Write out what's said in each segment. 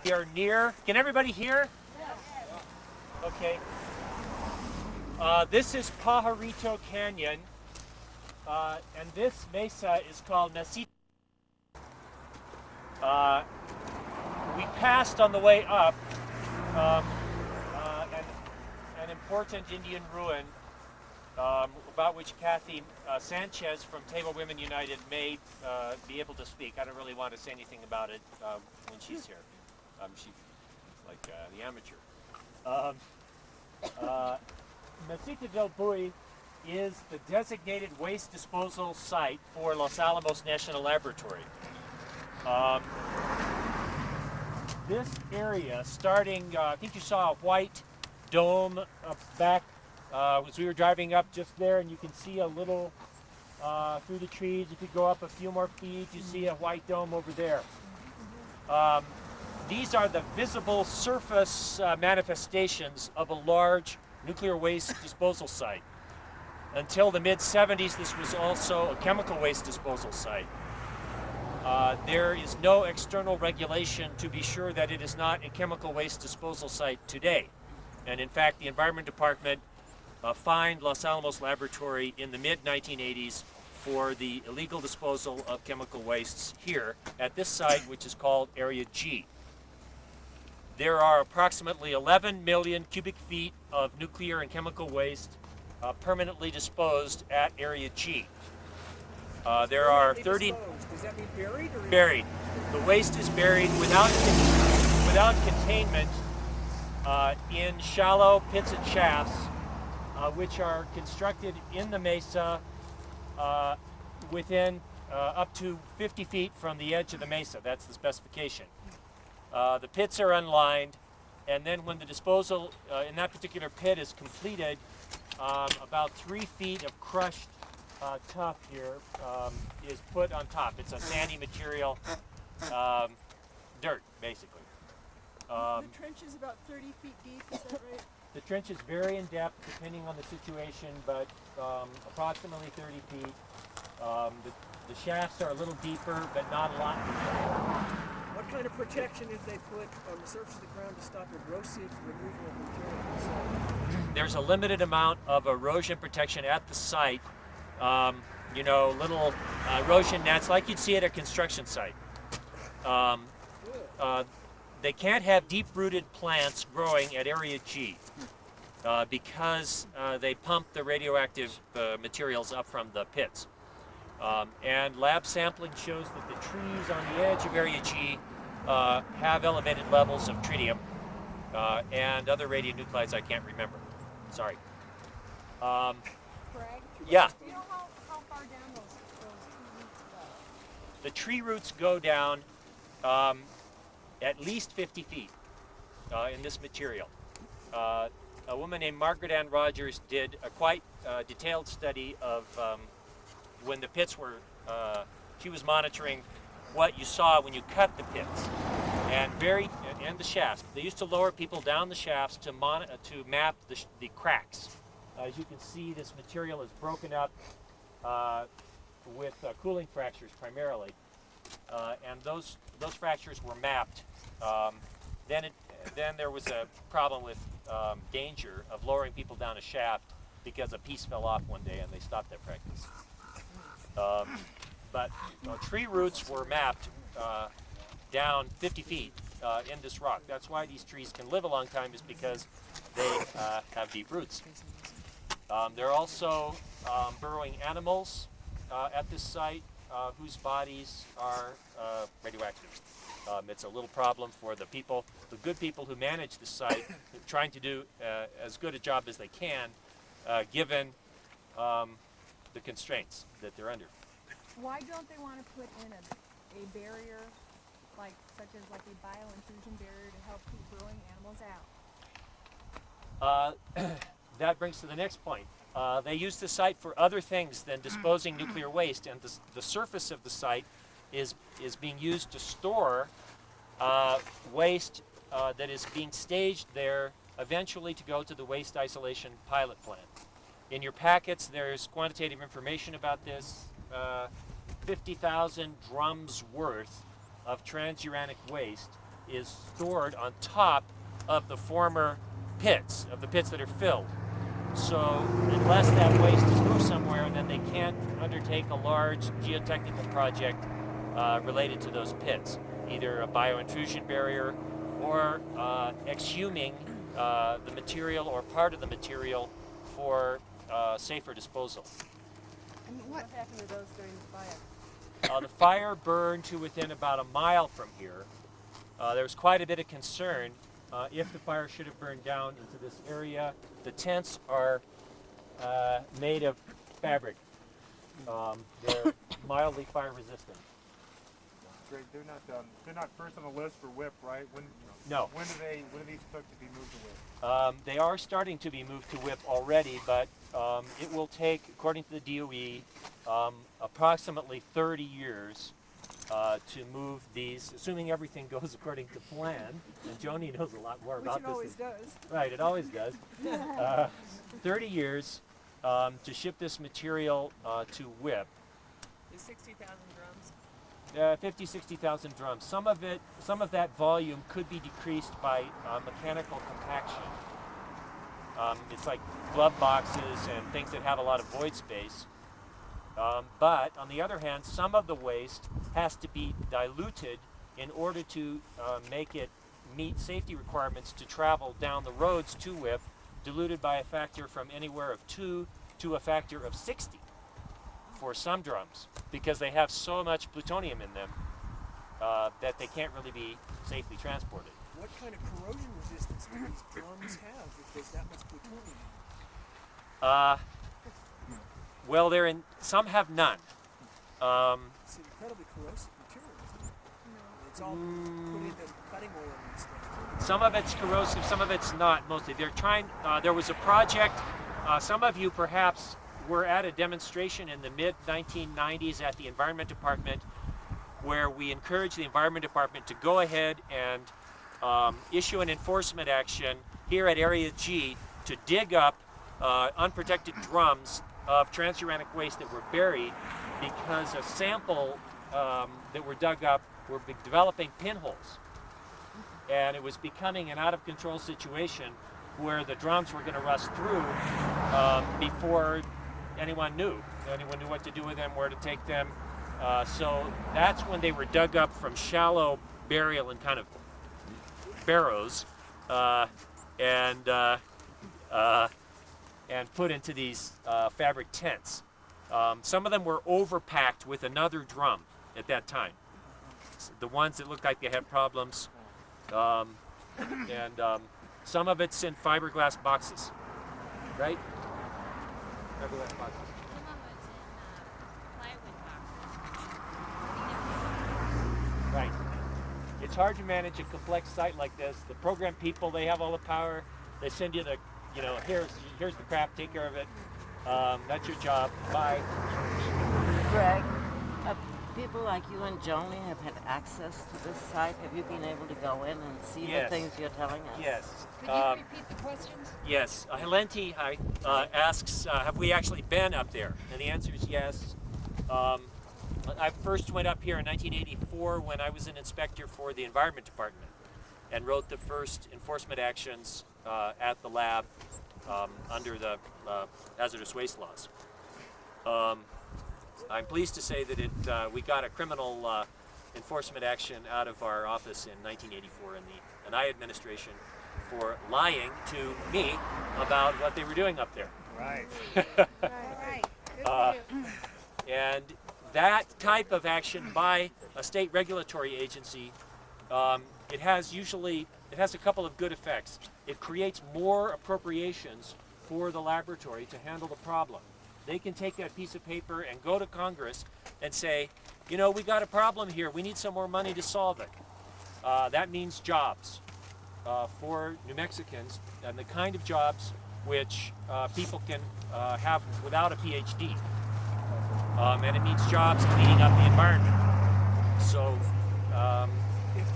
We are near. Can everybody hear? Okay. This is Pajarito Canyon, and this mesa is called Mesita. We passed on the way up an important Indian ruin about which Kathy Sanchez from Tewa Women United may be able to speak. I don't really want to say anything about it when she's here. She's like the amateur. Mesita del Buey is the designated waste disposal site for Los Alamos National Laboratory. This area, starting, I think you saw a white dome back as we were driving up just there, and you can see a little through the trees. If you go up a few more feet, you see a white dome over there. These are the visible surface manifestations of a large nuclear waste disposal site. Until the mid-70s, this was also a chemical waste disposal site. There is no external regulation to be sure that it is not a chemical waste disposal site today. And in fact, the Environment Department fined Los Alamos Laboratory in the mid-1980s for the illegal disposal of chemical wastes here at this site, which is called Area G. There are approximately 11 million cubic feet of nuclear and chemical waste permanently disposed at Area G. There are 30. Does that mean buried? Or buried. The waste is buried without containment in shallow pits and shafts, which are constructed in the mesa within up to 50 feet from the edge of the mesa. That's the specification. The pits are unlined, and then when the disposal in that particular pit is completed, about 3 feet of crushed tuff here is put on top. It's a sandy material, dirt, basically. the trench is about 30 feet deep, is that right? The trench is very in depth depending on the situation, but approximately 30 feet. The shafts are a little deeper, but not a lot deeper. What kind of protection did they put on the surface of the ground to stop erosive removal of material from the site? There's a limited amount of erosion protection at the site. You know, little erosion nets like you'd see at a construction site. They can't have deep-rooted plants growing at Area G because they pump the radioactive materials up from the pits. And lab sampling shows that the trees on the edge of Area G have elevated levels of tritium and other radionuclides I can't remember. Sorry. Craig? Yeah. Do you know how far down those tree roots go? The tree roots go down at least 50 feet in this material. A woman named Margaret Ann Rogers did a quite detailed study of when the pits were, she was monitoring what you saw when you cut the pits and the shafts. They used to lower people down the shafts to map the cracks. As you can see, this material is broken up with cooling fractures primarily, and those fractures were mapped. Then there was a problem with danger of lowering people down a shaft because a piece fell off one day and they stopped that practice. But tree roots were mapped down 50 feet in this rock. That's why these trees can live a long time, is because they have deep roots. There are also burrowing animals at this site whose bodies are radioactive. It's a little problem for the good people who manage the site, trying to do as good a job as they can, given the constraints that they're under. Why don't they want to put in a barrier, such as a biointrusion barrier to help keep burrowing animals out? That brings to the next point. They use the site for other things than disposing nuclear waste, and the surface of the site is being used to store waste that is being staged there, eventually to go to the waste isolation pilot plant. In your packets, there's quantitative information about this. 50,000 drums worth of transuranic waste is stored on top of the former pits, of the pits that are filled. So unless that waste is moved somewhere, then they can't undertake a large geotechnical project related to those pits, either a biointrusion barrier or exhuming the material or part of the material for safer disposal. And what happened to those during the fire? The fire burned to within about a mile from here. There was quite a bit of concern if the fire should have burned down into this area. The tents are made of fabric. They're mildly fire resistant. Great. They're not first on the list for WIP, right? No. When do these start to be moved to WIP? They are starting to be moved to WIP already, but it will take, according to the DOE, approximately 30 years to move these, assuming everything goes according to plan. And Joni knows a lot more Which about it this. always does. Right, it always does. 30 years to ship this material to WIP. Is 60,000 drums? 50, 60,000 drums. Some of that volume could be decreased by mechanical compaction. It's like glove boxes and things that have a lot of void space. But on the other hand, some of the waste has to be diluted in order to make it meet safety requirements to travel down the roads to WIP, diluted by a factor from anywhere of 2 to a factor of 60 for some drums, because they have so much plutonium in them that they can't really be safely transported. What kind of corrosion resistance do these drums have if there's that much plutonium? Well, some have none. It's an incredibly corrosive material, isn't it? It's all put into cutting oil and stuff. Some of it's corrosive, some of it's not. Mostly, they're trying. There was a project. Some of you perhaps were at a demonstration in the mid-1990s at the Environment Department, where we encouraged the Environment Department to go ahead and issue an enforcement action here at Area G to dig up unprotected drums of transuranic waste that were buried, because a sample that were dug up were developing pinholes. And it was becoming an out-of-control situation where the drums were going to rust through before anyone knew what to do with them, where to take them. So that's when they were dug up from shallow burial and kind of barrows and put into these fabric tents. Some of them were overpacked with another drum at that time. The ones that looked like they had problems, and some of it's in fiberglass boxes, right? Fiberglass boxes. Some of it's in plywood boxes. Right. It's hard to manage a complex site like this. The program people, they have all the power. They send you the, here's the crap, take care of it. That's your job. Bye. Greg, people like you and Joni have had access to this site. Have you been able to go in and see Yes. the things you're telling us? Yes. Could you repeat the questions? Yes. Helenti asks, have we actually been up there? And the answer is yes. I first went up here in 1984 when I was an inspector for the Environment Department and wrote the first enforcement actions at the lab under the hazardous waste laws. I'm pleased to say that we got a criminal enforcement action out of our office in 1984 in the NI administration for lying to me about what they were doing up there. Right. Right. Good for you. And that type of action by a state regulatory agency, it has a couple of good effects. It creates more appropriations for the laboratory to handle the problem. They can take that piece of paper and go to Congress and say, we got a problem here. We need some more money to solve it. That means jobs for New Mexicans, and the kind of jobs which people can have without a PhD. And it means jobs cleaning up the environment. So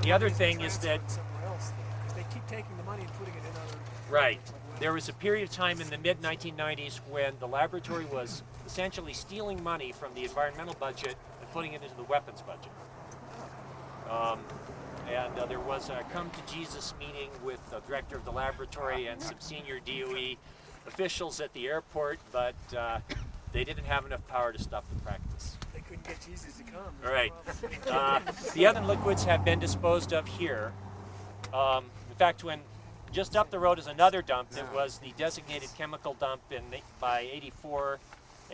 the other thing is that, somewhere else, because they keep taking the money and putting it in other. right, there was a period of time in the mid-1990s when the laboratory was essentially stealing money from the environmental budget and putting it into the weapons budget. and there was a come to Jesus meeting with the director of the laboratory and some senior DOE officials at the airport, but they didn't have enough power to stop the practice. They couldn't get Jesus to come. All right. The other liquids have been disposed of here. In fact, when just up the road is another dump that was the designated chemical dump by 84,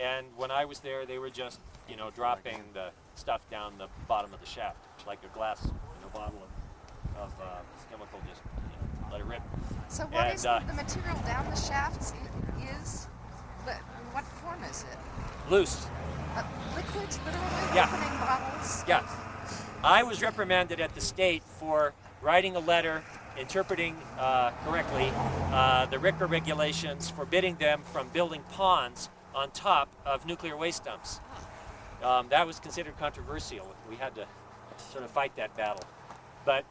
and when I was there, they were just, dropping the stuff down the bottom of the shaft, like a glass bottle of chemical, just let it rip. So what is the material down the shafts is? What form is it? Loose. Liquids, literally Yeah. opening bottles? Yeah. I was reprimanded at the state for writing a letter interpreting correctly the RCRA regulations forbidding them from building ponds on top of nuclear waste dumps. That was considered controversial. We had to sort of fight that battle. But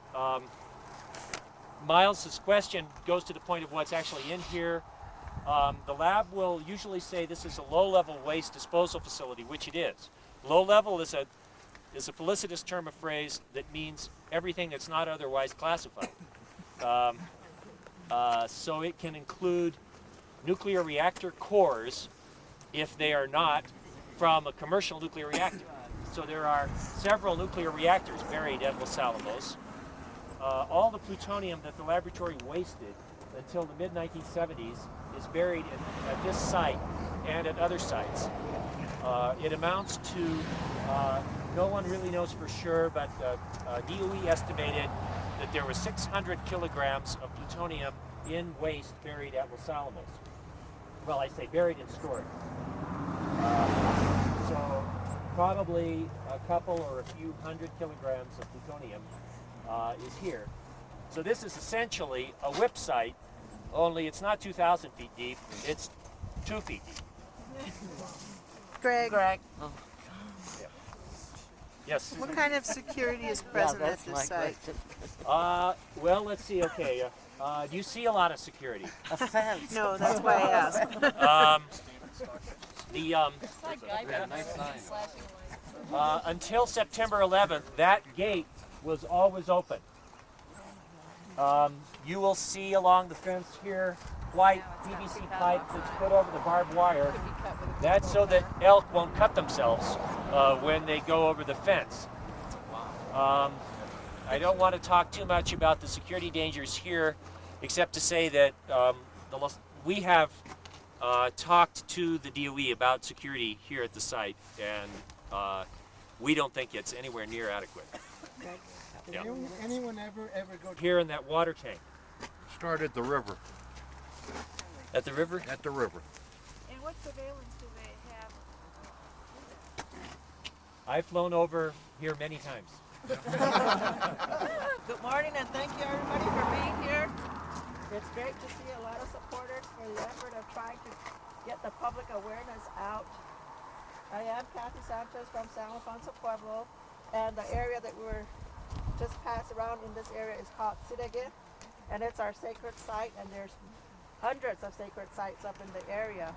Miles's question goes to the point of what's actually in here. The lab will usually say this is a low-level waste disposal facility, which it is. Low-level is a felicitous term of phrase that means everything that's not otherwise classified. So it can include nuclear reactor cores if they are not from a commercial nuclear reactor. So there are several nuclear reactors buried at Los Alamos. All the plutonium that the laboratory wasted until the mid-1970s is buried at this site and at other sites. It amounts to, no one really knows for sure, but DOE estimated that there was 600 kilograms of plutonium in waste buried at Los Alamos. Well, I say buried and stored. So probably a couple or a few hundred kilograms of plutonium is here. So this is essentially a whip site, only it's not 2,000 feet deep, it's 2 feet deep. Greg, Oh, Yes. what kind of security is present at that's this my site? question. Well, let's see, okay. Do you see a lot of security? A fence. No, that's why I asked. Until September 11th, that gate was always open. You will see along the fence here white PVC pipe that's put over the barbed wire. That's so that elk won't cut themselves when they go over the fence. I don't want to talk too much about the security dangers here, except to say that we have talked to the DOE about security here at the site, and we don't think it's anywhere near adequate. Yeah. Anyone ever go to Here in that water tank. Start at the river. At the river? At the river. And what surveillance do they have? I've flown over here many times. Good morning, and thank you everybody for being here. It's great to see a lot of supporters for the effort of trying to get the public awareness out. I am Kathy Sanchez from San Alfonso Pueblo, and the area that we're just passed around in this area is called Sidege, and it's our sacred site, and there's hundreds of sacred sites up in the area.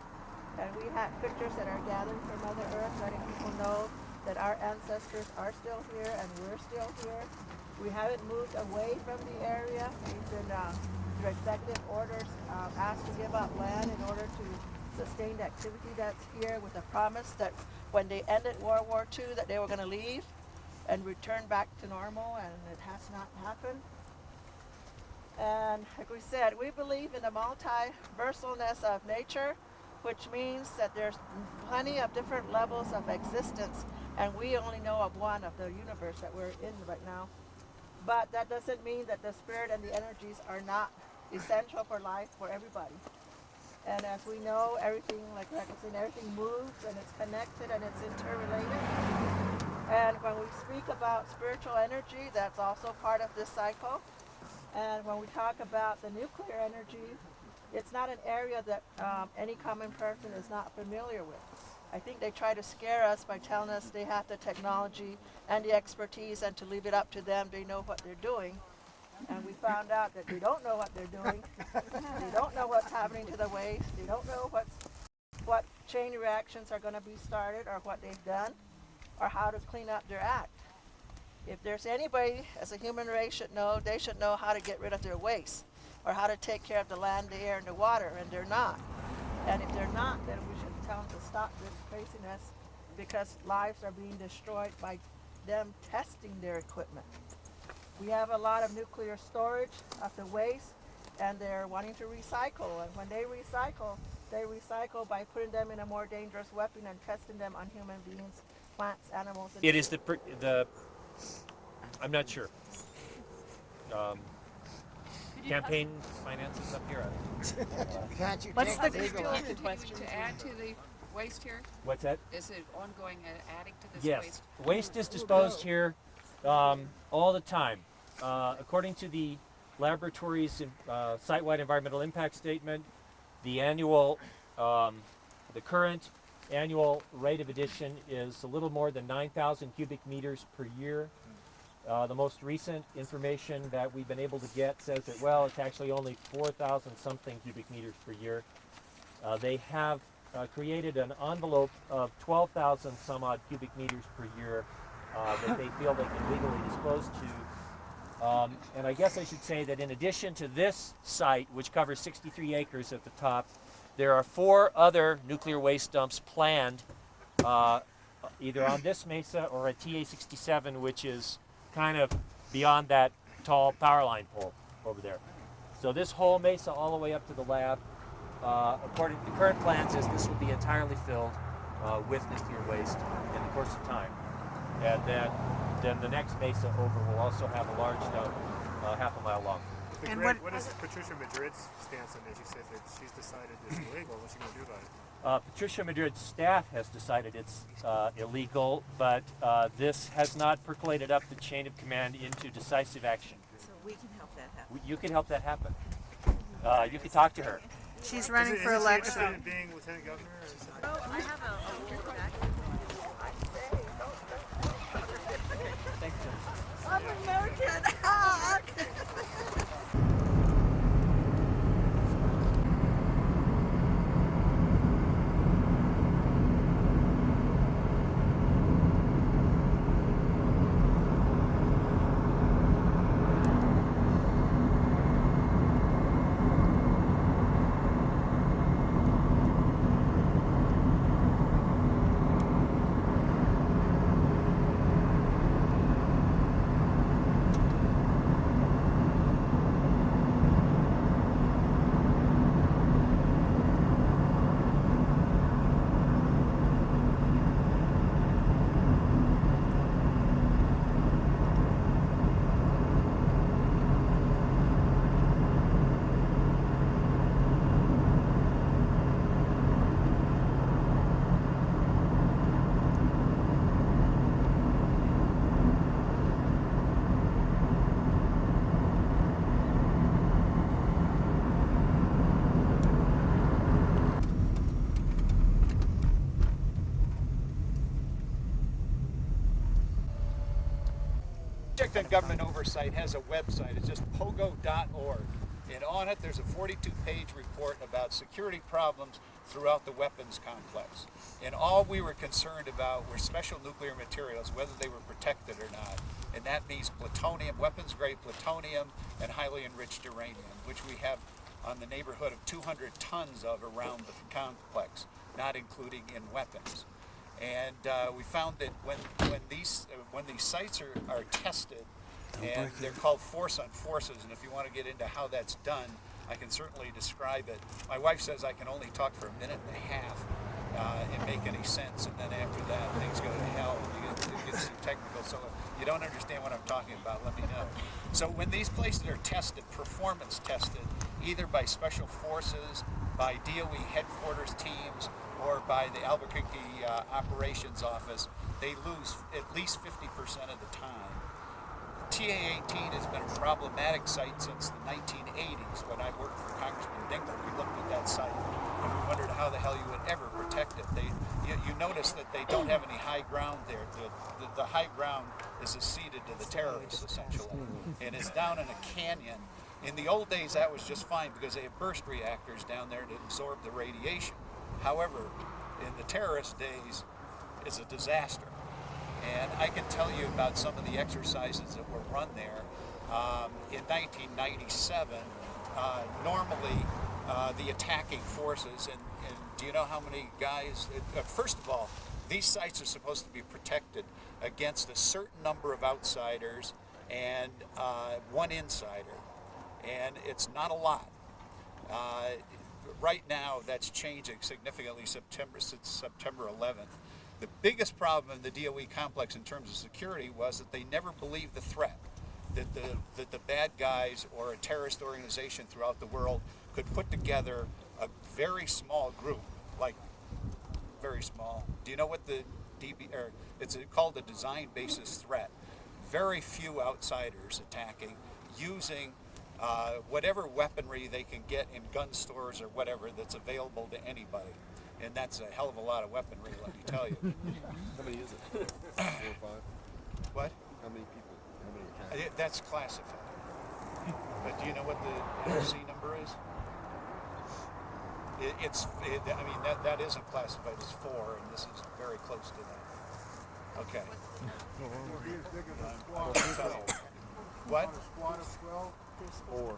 And we have pictures that are gathered from Mother Earth, letting people know that our ancestors are still here and we're still here. We haven't moved away from the area. We've been, through executive orders, asked to give up land in order to sustain the activity that's here, with a promise that when they ended World War II that they were going to leave and return back to normal, and it has not happened. And like we said, we believe in the multiversalness of nature, which means that there's plenty of different levels of existence, and we only know of one of the universe that we're in right now. But that doesn't mean that the spirit and the energies are not essential for life for everybody. And as we know, everything, like I said, everything moves and it's connected and it's interrelated. And when we speak about spiritual energy, that's also part of this cycle. And when we talk about the nuclear energy, it's not an area that any common person is not familiar with. I think they try to scare us by telling us they have the technology and the expertise, and to leave it up to them, they know what they're doing. And we found out that they don't know what they're doing. They don't know what's happening to the waste. They don't know what chain reactions are going to be started, or what they've done, or how to clean up their act. If there's anybody as a human race should know, they should know how to get rid of their waste or how to take care of the land, the air, and the water, and they're not. And if they're not, then we should tell them to stop this craziness because lives are being destroyed by them testing their equipment. We have a lot of nuclear storage of the waste, and they're wanting to recycle. And when they recycle by putting them in a more dangerous weapon and testing them on human beings, plants, animals. And It is I'm not sure. Campaign finances up here. Can't you What's take the legal still action? question? To add to the waste here? What's that? Is it ongoing adding to this Yes. waste? Waste is disposed here all the time. According to the laboratory's site-wide environmental impact statement, the current annual rate of addition is a little more than 9,000 cubic meters per year. The most recent information that we've been able to get says that, well, it's actually only 4,000 something cubic meters per year. They have created an envelope of 12,000 some odd cubic meters per year that they feel they can legally dispose to. And I guess I should say that in addition to this site, which covers 63 acres at the top, there are 4 other nuclear waste dumps planned either on this mesa or at TA67, which is kind of beyond that tall power line pole over there. So this whole mesa all the way up to the lab, according to the current plans, is this will be entirely filled with nuclear waste in the course of time. And then the next mesa over will also have a large dump half a mile long. And what is Patricia Madrid's stance on it? She said that she's decided it's illegal. What's she going to do about it? Patricia Madrid's staff has decided it's illegal, but this has not percolated up the chain of command into decisive action. So we can help that happen. You can help that happen. You can talk to her. She's running for Is election. she interested in being lieutenant governor? Or is it... I have a rule back. Thanks, Jim. I'm American. Project on Government Oversight has a website. It's just POGO.org. And on it, there's a 42-page report about security problems throughout the weapons complex. And all we were concerned about were special nuclear materials, whether they were protected or not. And that means plutonium, weapons-grade plutonium, and highly enriched uranium, which we have on the neighborhood of 200 tons of around the complex, not including in weapons. And we found that when these sites are tested, and they're called force on forces, and if you want to get into how that's done, I can certainly describe it. My wife says I can only talk for a minute and a half and make any sense, and then after that things go to hell and it gets too technical. So if you don't understand what I'm talking about, let me know. So when these places are tested, performance tested, either by special forces, by DOE headquarters teams, or by the Albuquerque operations office, they lose at least 50% of the time. TA-18 has been a problematic site since the 1980s. When I worked for Congressman Dingler, we looked at that site and we wondered how the hell you would ever protect it. You notice that they don't have any high ground there. The high ground is ceded to the terrorists, essentially, and it's down in a canyon. In the old days, that was just fine because they have burst reactors down there to absorb the radiation. However, in the terrorist days, it's a disaster. And I can tell you about some of the exercises that were run there. In 1997, normally the attacking forces, and do you know how many guys, first of all, these sites are supposed to be protected against a certain number of outsiders and one insider, and it's not a lot. Right now, that's changing significantly since September 11th. The biggest problem in the DOE complex in terms of security was that they never believed the threat, that the bad guys or a terrorist organization throughout the world could put together a very small group, like very small. Do you know what the it's called a design basis threat. Very few outsiders attacking, using whatever weaponry they can get in gun stores or whatever that's available to anybody. And that's a hell of a lot of weaponry, let me tell you. How many is it? 4 or 5? What? How many people? How many attacks? That's classified. But do you know what the NRC number is? I mean, that isn't classified as 4, and this is very close to that. Okay. What? A squad of 12? 4.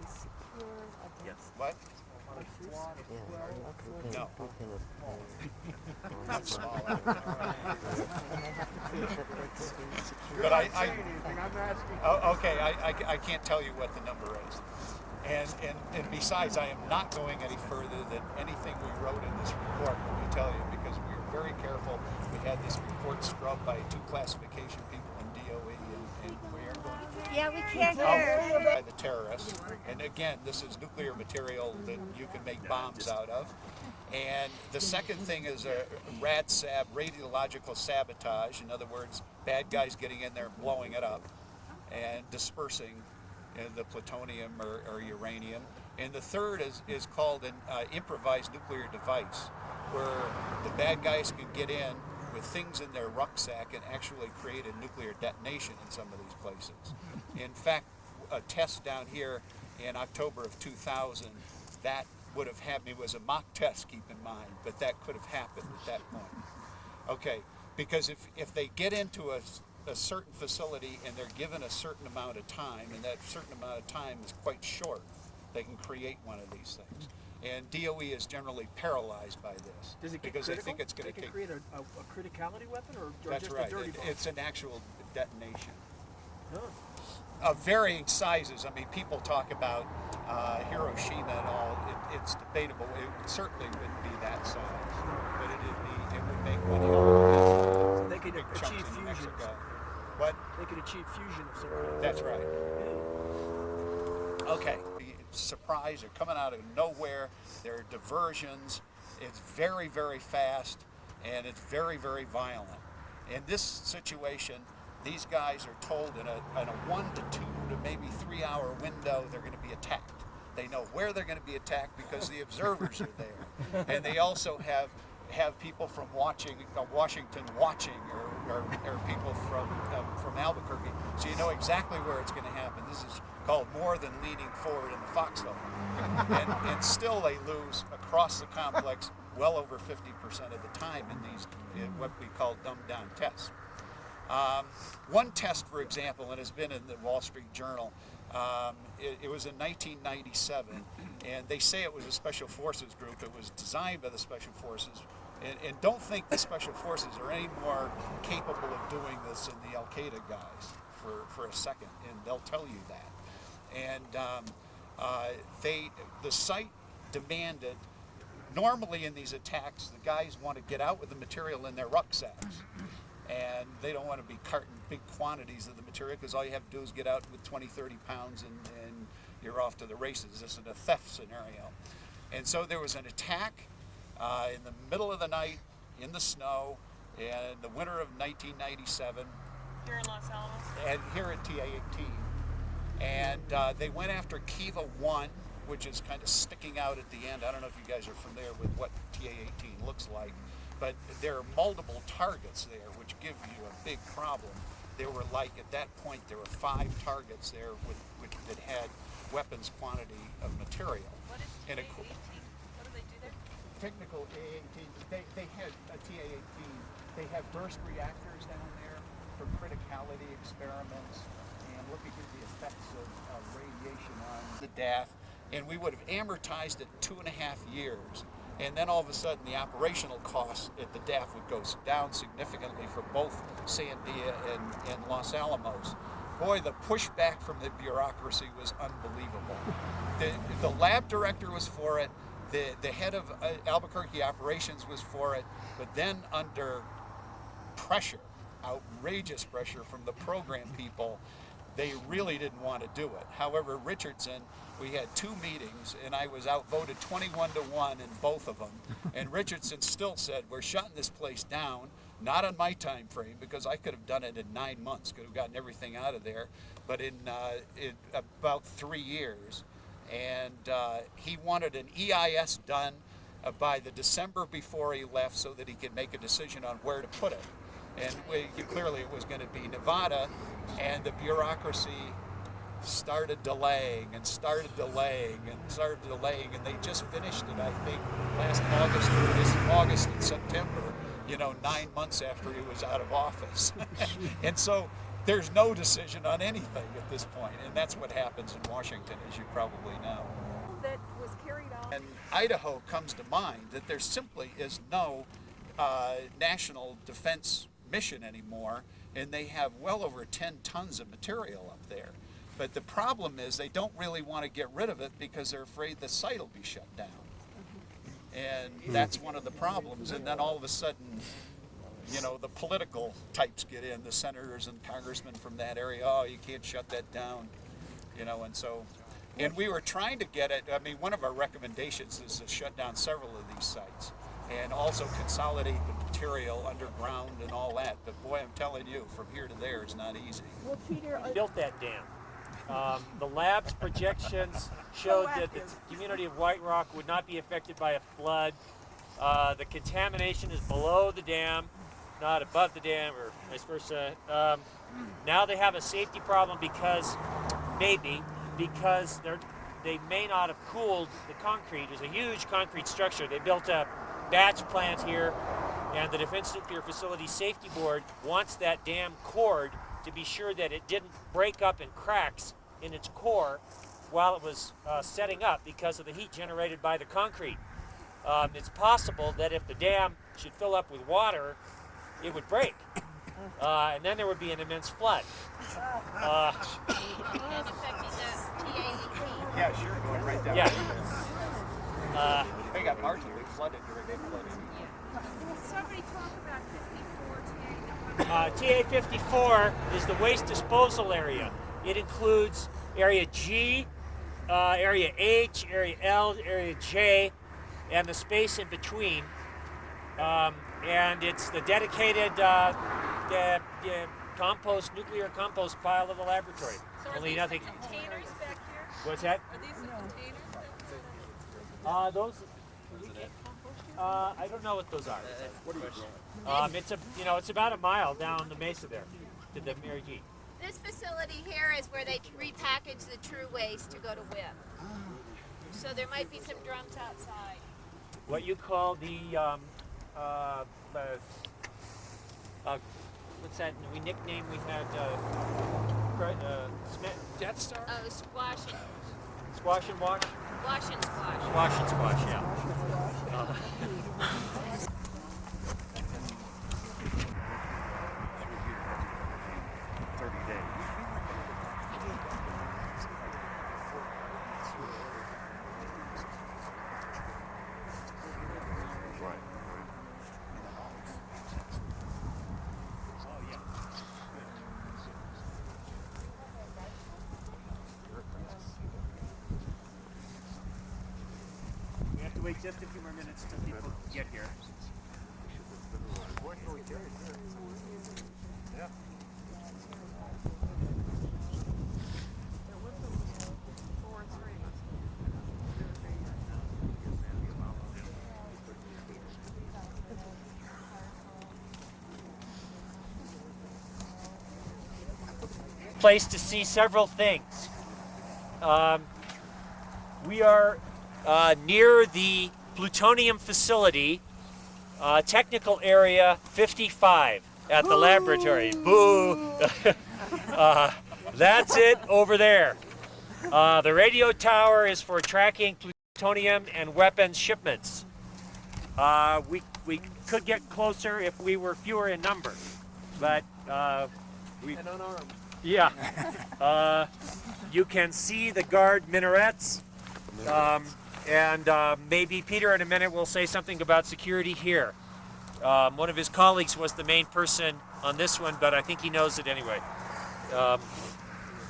Yes. What? No. Not small. But I'm asking. Okay, I can't tell you what the number is. And besides, I am not going any further than anything we wrote in this report, let me tell you, because we were very careful. We had this report scrubbed by 2 classification people in DOE, and we are going to... Yeah, we can't hear. By the terrorists. And again, this is nuclear material that you can make bombs out of. And the second thing is a RADSAB, radiological sabotage. In other words, bad guys getting in there, blowing it up, and dispersing the plutonium or uranium. And the third is called an improvised nuclear device, where the bad guys can get in with things in their rucksack and actually create a nuclear detonation in some of these places. In fact, a test down here in October of 2000, that would have happened. It was a mock test, keep in mind, but that could have happened at that point. Okay, because if they get into a certain facility and they're given a certain amount of time, and that certain amount of time is quite short, they can create one of these things. And DOE is generally paralyzed by this. Does it get because critical? They think it's going to take. They can create a criticality weapon, or That's just right. a dirty bomb? It's an actual detonation. No. Of varying sizes. I mean, people talk about Hiroshima and all. It's debatable. It certainly wouldn't be that size, but it would make money off So they could big chunks achieve in fusion. Mexico. What? They could achieve fusion of some kind. That's right. Okay. Surprise, they're coming out of nowhere. There are diversions. It's very, very fast, and it's very, very violent. In this situation, these guys are told in a 1 to 2 to maybe 3 hour window they're going to be attacked. They know where they're going to be attacked because the observers are there, and they also have people from Washington watching, or people from Albuquerque, so you know exactly where it's going to happen. This is called more than leaning forward in the foxhole, and still they lose across the complex well over 50% of the time in what we call dumbed down tests. One test, for example, and has been in the Wall Street Journal, it was in 1997, and they say it was a Special Forces group. It was designed by the Special Forces, and don't think the Special Forces are any more capable of doing this than the Al-Qaeda guys for a second, and they'll tell you that. And the site demanded, normally in these attacks, the guys want to get out with the material in their rucksacks. And they don't want to be carting big quantities of the material, because all you have to do is get out with 20, 30 pounds and you're off to the races. This is a theft scenario. And so there was an attack in the middle of the night in the snow in the winter of 1997. Here in Los Alamos? And here at TA-18. And they went after Kiva 1, which is kind of sticking out at the end. I don't know if you guys are familiar with what TA-18 looks like, but there are multiple targets there, which give you a big problem. There were at that point, there were 5 targets there that had weapons quantity of material. What is TA-18? What do they do there? Technical A-18, they had a TA-18. They have burst reactors down there, for criticality experiments and looking at the effects of radiation on the DAF, and we would have amortized it 2.5 years. And then all of a sudden the operational costs at the DAF would go down significantly for both Sandia and Los Alamos. Boy, the pushback from the bureaucracy was unbelievable. The lab director was for it, the head of Albuquerque operations was for it, but then under pressure, outrageous pressure from the program people, they really didn't want to do it. However, Richardson, we had 2 meetings and I was outvoted 21-1 in both of them. And Richardson still said, we're shutting this place down, not on my time frame, because I could have done it in 9 months, could have gotten everything out of there, but in about 3 years. And he wanted an EIS done by the December before he left so that he could make a decision on where to put it. And clearly it was going to be Nevada, and the bureaucracy started delaying, and they just finished it, I think, last August, or this August and September, 9 months after he was out of office. And so there's no decision on anything at this point, and that's what happens in Washington, as you probably know. That was carried on. And Idaho comes to mind that there simply is no national defense mission anymore, and they have well over 10 tons of material up there. But the problem is they don't really want to get rid of it because they're afraid the site will be shut down. And that's one of the problems. And then all of a sudden, the political types get in, the senators and congressmen from that area, oh, you can't shut that down, and so, and we were trying to get it, one of our recommendations is to shut down several of these sites and also consolidate the material underground and all that. But boy, I'm telling you, from here to there is not easy. Well, Peter, Built that dam. The lab's projections showed that the community of White Rock would not be affected by a flood. The contamination is below the dam, not above the dam, or vice versa. Now they have a safety problem because they may not have cooled the concrete. There's a huge concrete structure. They built a batch plant here, and the Defense Nuclear Facility Safety Board wants that dam cored to be sure that it didn't break up in cracks in its core while it was setting up because of the heat generated by the concrete. It's possible that if the dam should fill up with water, it would break, and then there would be an immense flood. And affecting the TA-18. Yeah, sure, going right down. Yeah. They got marginally flooded during the flooding. Will somebody talk about 54 TA? TA-54 is the waste disposal area. It includes Area G, Area H, Area L, Area J, and the space in between. And it's the dedicated nuclear compost pile of the laboratory. So are Only these nothing. the containers back here? What's that? Are these the containers? Those. I don't know what those are. It's about a mile down the mesa there to the Mary G. This facility here is where they repackage the true waste to go to WIP. So there might be some drums outside. What you call the what's that? We nicknamed we had Death Star? Oh, squash and squash and wash. wash and squash. Squash and squash, yeah. We have to wait just a few more minutes till people get here. Yeah. Place to see several things. We are near the plutonium facility, technical area 55. at the laboratory. Boo! That's it over there. The radio tower is for tracking plutonium and weapons shipments. We could get closer if we were fewer in number, but we. And unarmed. Yeah. You can see the guard minarets, and maybe Peter in a minute will say something about security here. One of his colleagues was the main person on this one, but I think he knows it anyway.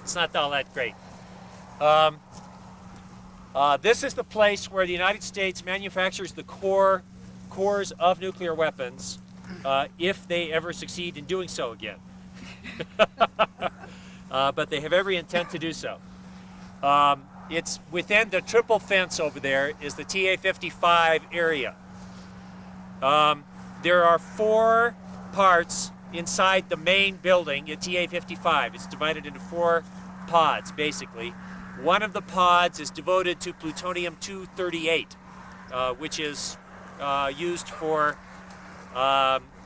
It's not all that great. This is the place where the United States manufactures the cores of nuclear weapons, if they ever succeed in doing so again. But they have every intent to do so. It's within the triple fence over there is the TA-55 area. There are 4 parts inside the main building at TA-55. It's divided into 4 pods, basically. One of the pods is devoted to plutonium-238, which is used for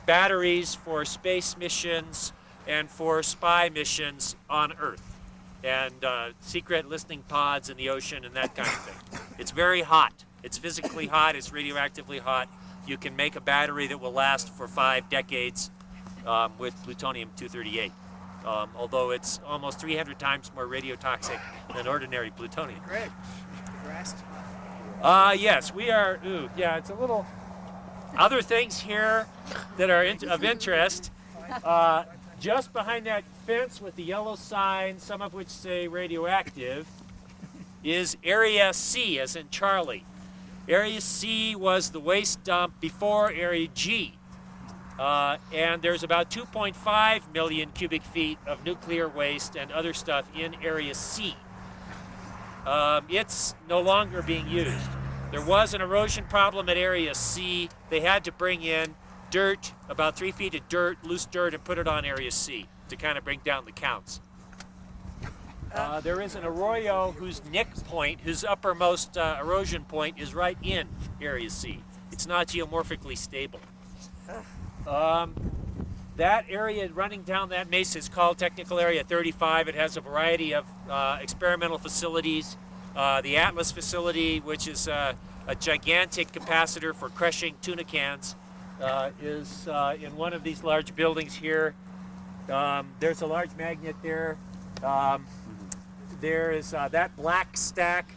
batteries for space missions and for spy missions on Earth, and secret listening pods in the ocean and that kind of thing. It's very hot. It's physically hot. It's radioactively hot. You can make a battery that will last for 5 decades with plutonium-238, although it's almost 300 times more radiotoxic than ordinary plutonium. Greg, grass. Yes, we are. Ooh, yeah, it's a little. Other things here that are of interest. Just behind that fence with the yellow sign, some of which say radioactive, is Area C, as in Charlie. Area C was the waste dump before Area G. And there's about 2.5 million cubic feet of nuclear waste and other stuff in Area C. It's no longer being used. There was an erosion problem at Area C. They had to bring in dirt, about 3 feet of dirt, loose dirt, and put it on Area C to kind of bring down the counts. There is an arroyo whose nick point, whose uppermost erosion point is right in Area C. It's not geomorphically stable. That area running down that mesa is called Technical Area 35. It has a variety of experimental facilities. The Atlas facility, which is a gigantic capacitor for crushing tuna cans, is in one of these large buildings here. There's a large magnet there. There is that black stack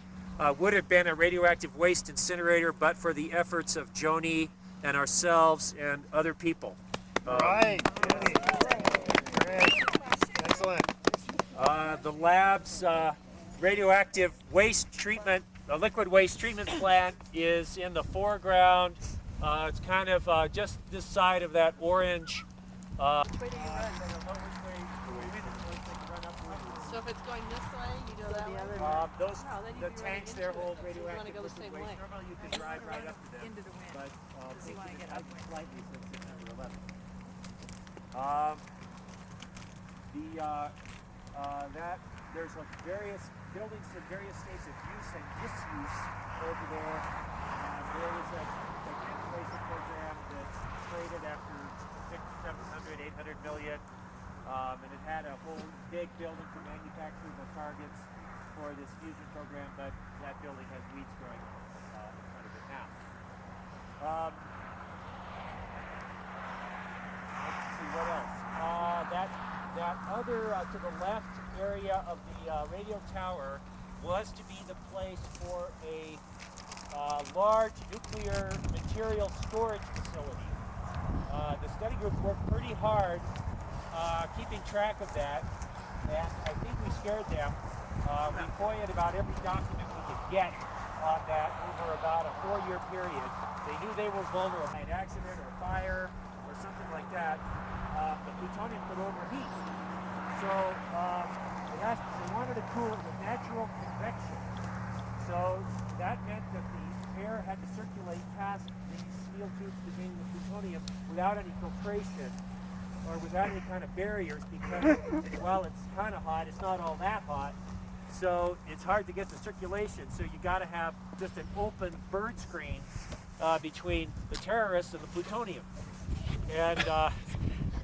would have been a radioactive waste incinerator, but for the efforts of Joni and ourselves and other people. Right. Excellent. The lab's radioactive waste treatment, the liquid waste treatment plant, is in the foreground. It's kind of just this side of that orange. So if it's going this way, you go that way? The tanks there hold radioactive go the same waste. way. Normally you can drive right up to them, Into the wind. but you wanna get up there. slightly since it's under 11. There's various buildings in various states of use and disuse over there. There was a cancellation program that traded after 600, 700, 800 million. And it had a whole big building for manufacturable targets for this fusion program, but that building has weeds growing in front of it now. Let's see what else. That other to the left area of the radio tower was to be the place for a large nuclear material storage facility. The study group worked pretty hard keeping track of that, and I think we scared them. We FOIA'd about every document we could get on that over about a 4-year period. They knew they were vulnerable. An accident or fire or something like that, the plutonium could overheat. So they wanted to cool it with natural convection. So that meant that the air had to circulate past these steel tubes containing the plutonium without any filtration or without any kind of barriers, because while it's kind of hot, it's not all that hot. So it's hard to get the circulation. So you got to have just an open bird screen between the terrorists and the plutonium. And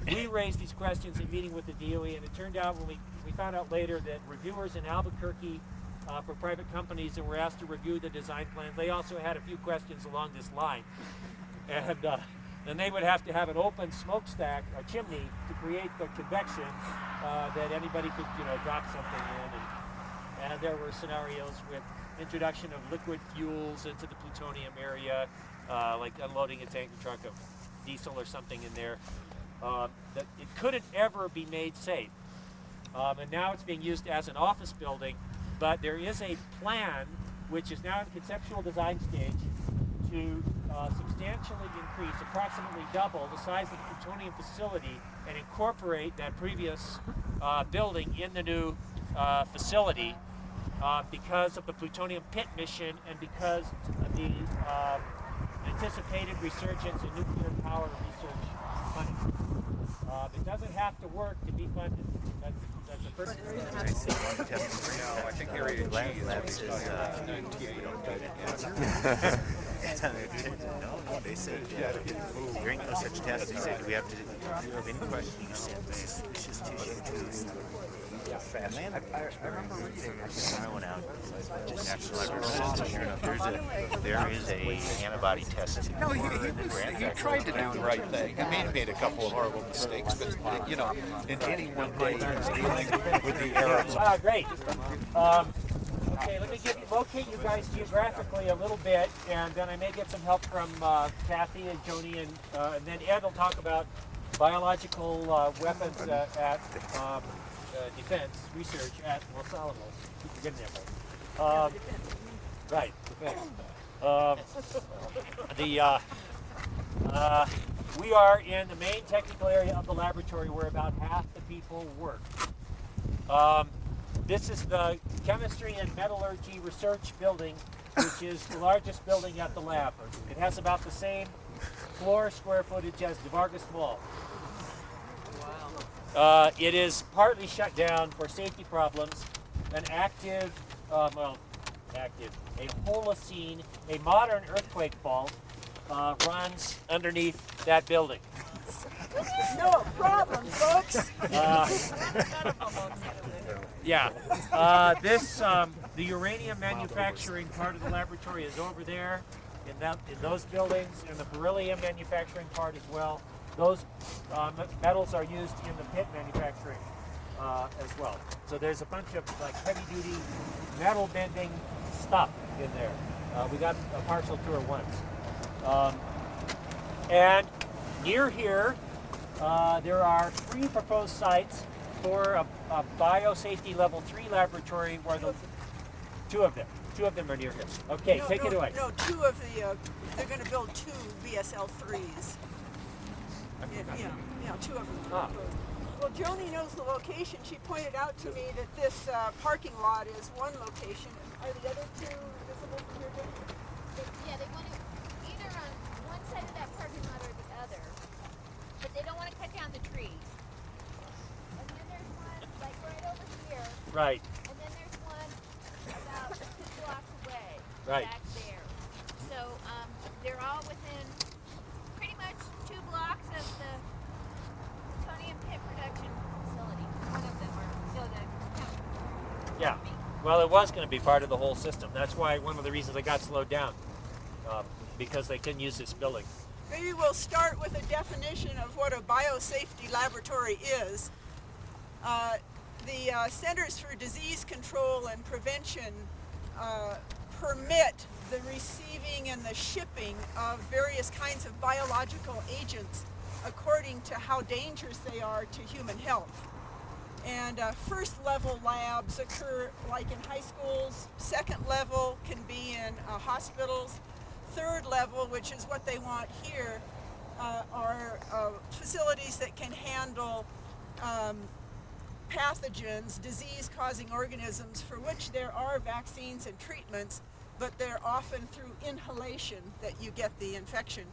we raised these questions in meeting with the DOE, and it turned out when we found out later that reviewers in Albuquerque for private companies that were asked to review the design plans, they also had a few questions along this line. And then they would have to have an open smokestack, a chimney, to create the convection that anybody could, drop something in. And there were scenarios with introduction of liquid fuels into the plutonium area, like unloading a tanker truck of diesel or something in there, that it couldn't ever be made safe. And now it's being used as an office building, but there is a plan, which is now in conceptual design stage, to substantially increase, approximately double the size of the plutonium facility and incorporate that previous building in the new facility because of the plutonium pit mission and because of the anticipated resurgence in nuclear power research funding. It doesn't have to work to be funded. That's the first thing. I think Area G is No, they said during no such test, they said we have to do any questioning of suspicious tissue to I remember reading when I went out National Library, sure enough, there is a antibody test. No, he tried to do the right thing. I mean, he made a couple of horrible mistakes, but in any one day he's dealing with the errors. Great. Okay, let me locate you guys geographically a little bit, and then I may get some help from Kathy and Joni, and then Ed will talk about biological weapons at defense research at Los Alamos. Keep forgetting that right. Defense. We are in the main technical area of the laboratory where about half the people work. This is the Chemistry and Metallurgy Research Building, which is the largest building at the lab. It has about the same floor square footage as the Vargas Mall. It is partly shut down for safety problems. An active, a Holocene, a modern earthquake fault runs underneath that building. No problem, folks. The uranium manufacturing part of the laboratory is over there in those buildings, and the beryllium manufacturing part as well. Those metals are used in the pit manufacturing as well. So there's a bunch of heavy-duty metal bending stuff in there. We got a partial tour once. And near here, there are 3 proposed sites for a biosafety level 3 laboratory where two of them are near here. Okay, take it away. No, 2 of the, they're going to build 2 BSL-3s. Yeah, 2 of them. Well, Joni knows the location. She pointed out to me that this parking lot is one location. Are the other 2 visible from your picture? Yeah, they want it either on one side of that parking lot or the other, but they don't want to cut down the trees. And then there's one right over here. Right. And then there's one about 2 blocks away. Right. Back there. So they're all within pretty much 2 blocks of the plutonium pit production facility. One of them, Yeah. Well, it was going to be part of the whole system. That's why one of the reasons it got slowed down, because they couldn't use this building. Maybe we'll start with a definition of what a biosafety laboratory is. The Centers for Disease Control and Prevention permit the receiving and the shipping of various kinds of biological agents according to how dangerous they are to human health. And first level labs occur like in high schools. Second level can be in hospitals. Third level, which is what they want here, are facilities that can handle pathogens, disease-causing organisms for which there are vaccines and treatments, but they're often through inhalation that you get the infection.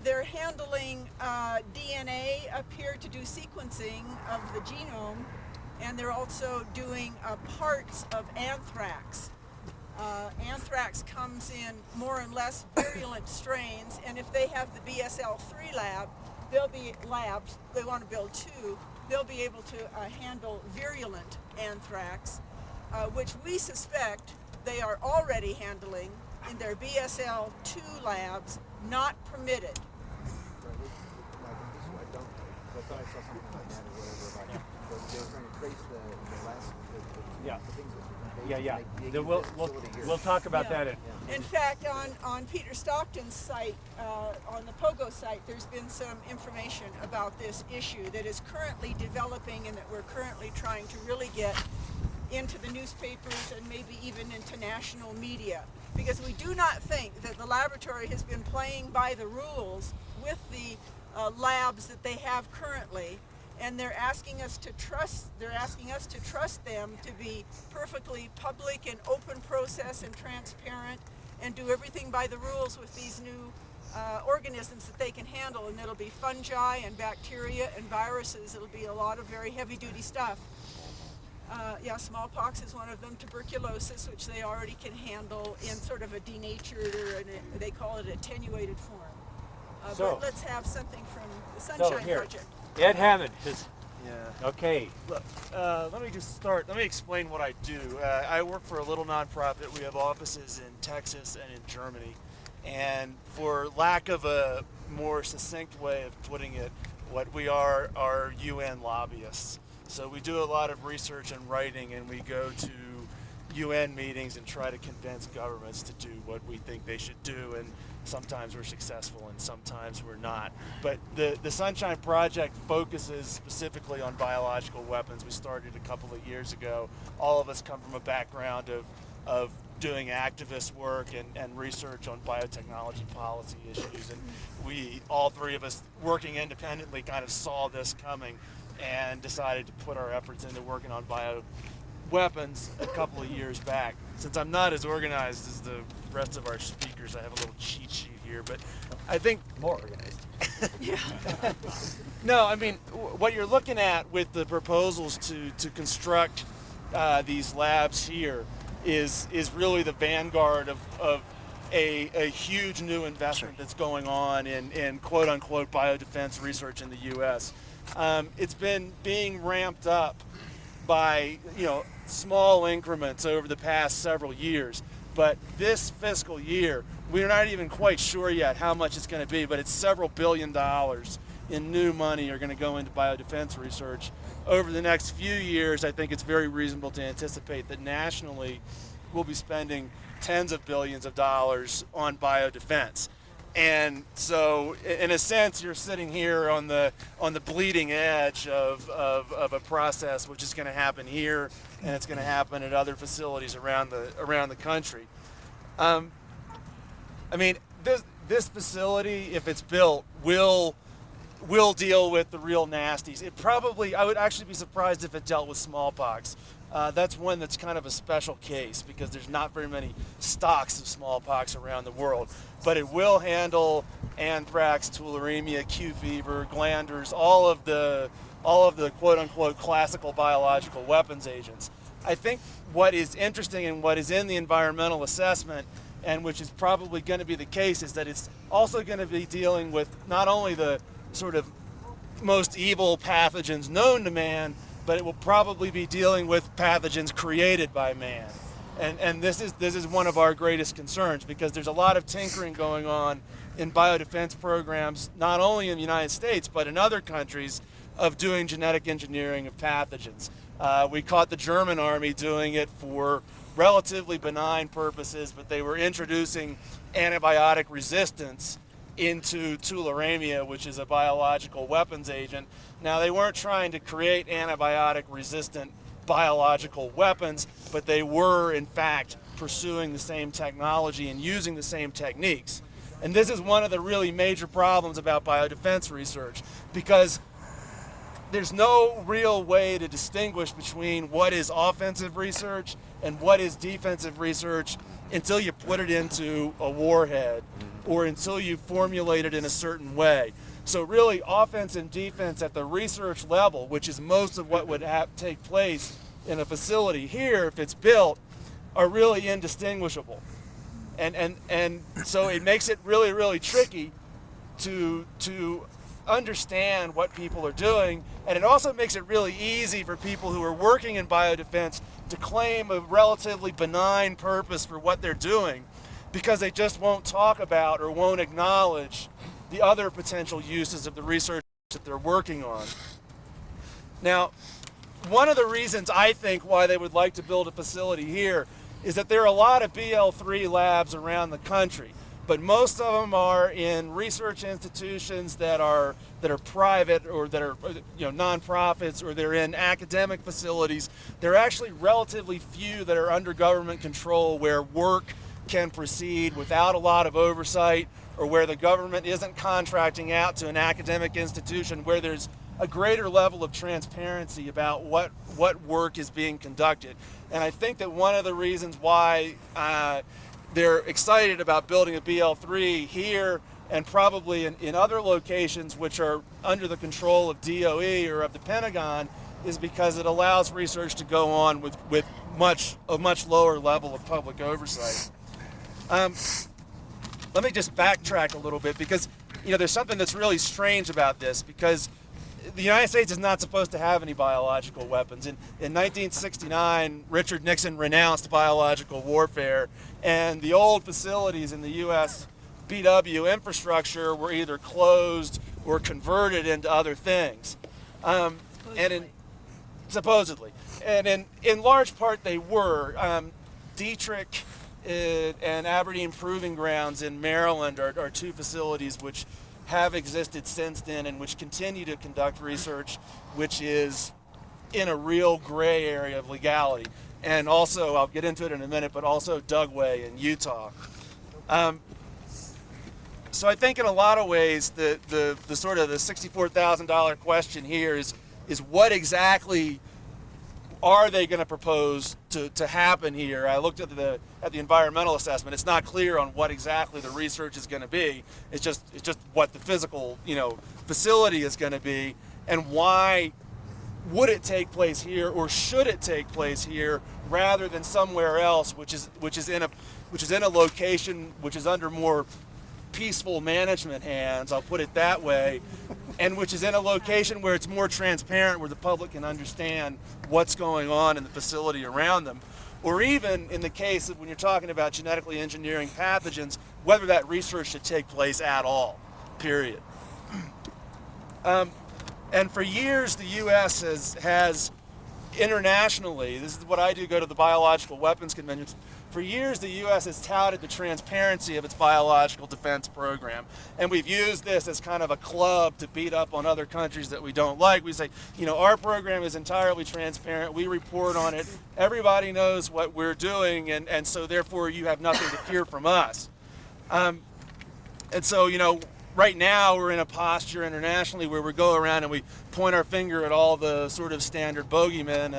They're handling DNA up here to do sequencing of the genome, and they're also doing parts of anthrax. Anthrax comes in more and less virulent strains, and if they have the BSL-3 lab, they'll be labs, they want to build 2, they'll be able to handle virulent anthrax, which we suspect they are already handling in their BSL-2 labs, not permitted. Then we'll talk about that. In fact, on Peter Stockton's site, on the POGO site, there's been some information about this issue that is currently developing and that we're currently trying to really get into the newspapers and maybe even into national media. Because we do not think that the laboratory has been playing by the rules with the labs that they have currently, and they're asking us to trust them to be perfectly public and open process and transparent and do everything by the rules with these new organisms that they can handle, and it'll be fungi and bacteria and viruses. It'll be a lot of very heavy duty stuff. Smallpox is one of them, tuberculosis, which they already can handle in sort of a denatured, or they call it attenuated form. But let's have something from the Sunshine Project. Ed Hammond. Yeah. Okay. Look, let me just start. Let me explain what I do. I work for a little nonprofit. We have offices in Texas and in Germany. And for lack of a more succinct way of putting it, what we are UN lobbyists. So we do a lot of research and writing, and we go to UN meetings and try to convince governments to do what we think they should do, and sometimes we're successful and sometimes we're not. But the Sunshine Project focuses specifically on biological weapons. We started a couple of years ago. All of us come from a background of doing activist work and research on biotechnology policy issues, and we, all three of us working independently, kind of saw this coming and decided to put our efforts into working on bioweapons a couple of years back. Since I'm not as organized as the rest of our speakers, I have a little cheat sheet here, but I think more organized. No, I mean, what you're looking at with the proposals to construct these labs here is really the vanguard of a huge new investment that's going on in quote-unquote biodefense research in the U.S. It's been being ramped up by small increments over the past several years, but this fiscal year we're not even quite sure yet how much it's going to be, but it's several $billion in new money are going to go into biodefense research over the next few years. I think it's very reasonable to anticipate that nationally we'll be spending tens of billions of dollars on biodefense. And so, in a sense, you're sitting here on the bleeding edge of a process which is going to happen here, and it's going to happen at other facilities around the country. I mean, this facility, if it's built, will deal with the real nasties. I would actually be surprised if it dealt with smallpox. That's one that's kind of a special case because there's not very many stocks of smallpox around the world. But it will handle anthrax, tularemia, Q fever, glanders, all of the quote-unquote classical biological weapons agents. I think what is interesting and what is in the environmental assessment, and which is probably going to be the case, is that it's also going to be dealing with not only the sort of most evil pathogens known to man, but it will probably be dealing with pathogens created by man. And this is one of our greatest concerns, because there's a lot of tinkering going on in biodefense programs, not only in the United States, but in other countries, of doing genetic engineering of pathogens. We caught the German army doing it for relatively benign purposes, but they were introducing antibiotic resistance into tularemia, which is a biological weapons agent. Now, they weren't trying to create antibiotic-resistant biological weapons, but they were, in fact, pursuing the same technology and using the same techniques. And this is one of the really major problems about biodefense research, because there's no real way to distinguish between what is offensive research and what is defensive research until you put it into a warhead or until you formulate it in a certain way. So really, offense and defense at the research level, which is most of what would take place in a facility here if it's built, are really indistinguishable. And so it makes it really, really tricky to understand what people are doing, and it also makes it really easy for people who are working in biodefense to claim a relatively benign purpose for what they're doing, because they just won't talk about or won't acknowledge the other potential uses of the research that they're working on. Now, one of the reasons I think why they would like to build a facility here is that there are a lot of BL3 labs around the country, but most of them are in research institutions that are private, or that are nonprofits, or they're in academic facilities. There are actually relatively few that are under government control, where work can proceed without a lot of oversight, or where the government isn't contracting out to an academic institution, where there's a greater level of transparency about what work is being conducted. And I think that one of the reasons why they're excited about building a BL3 here, and probably in other locations which are under the control of DOE or of the Pentagon, is because it allows research to go on with a much lower level of public oversight. Let me just backtrack a little bit, because there's something that's really strange about this, because the United States is not supposed to have any biological weapons. In 1969, Richard Nixon renounced biological warfare, and the old facilities in the U.S. BW infrastructure were either closed or converted into other things. Supposedly. And in large part they were. Dietrich and Aberdeen Proving Grounds in Maryland are two facilities which have existed since then, and which continue to conduct research which is in a real gray area of legality. And also, I'll get into it in a minute, but also Dugway in Utah. So I think in a lot of ways the sort of the $64,000 question here is what exactly are they going to propose to happen here? I looked at the environmental assessment. It's not clear on what exactly the research is going to be. It's just what the physical facility is going to be, and why would it take place here, or should it take place here rather than somewhere else, which is in a location which is under more peaceful management hands, I'll put it that way, and which is in a location where it's more transparent, where the public can understand what's going on in the facility around them. Or even in the case of when you're talking about genetically engineering pathogens, whether that research should take place at all, period. And for years, the U.S. has internationally, this is what I do, go to the biological weapons conventions. For years, the U.S. has touted the transparency of its biological defense program. And we've used this as kind of a club to beat up on other countries that we don't like. We say, our program is entirely transparent. We report on it. Everybody knows what we're doing. And so therefore, you have nothing to fear from us. And so, right now we're in a posture internationally where we go around and we point our finger at all the sort of standard bogeymen,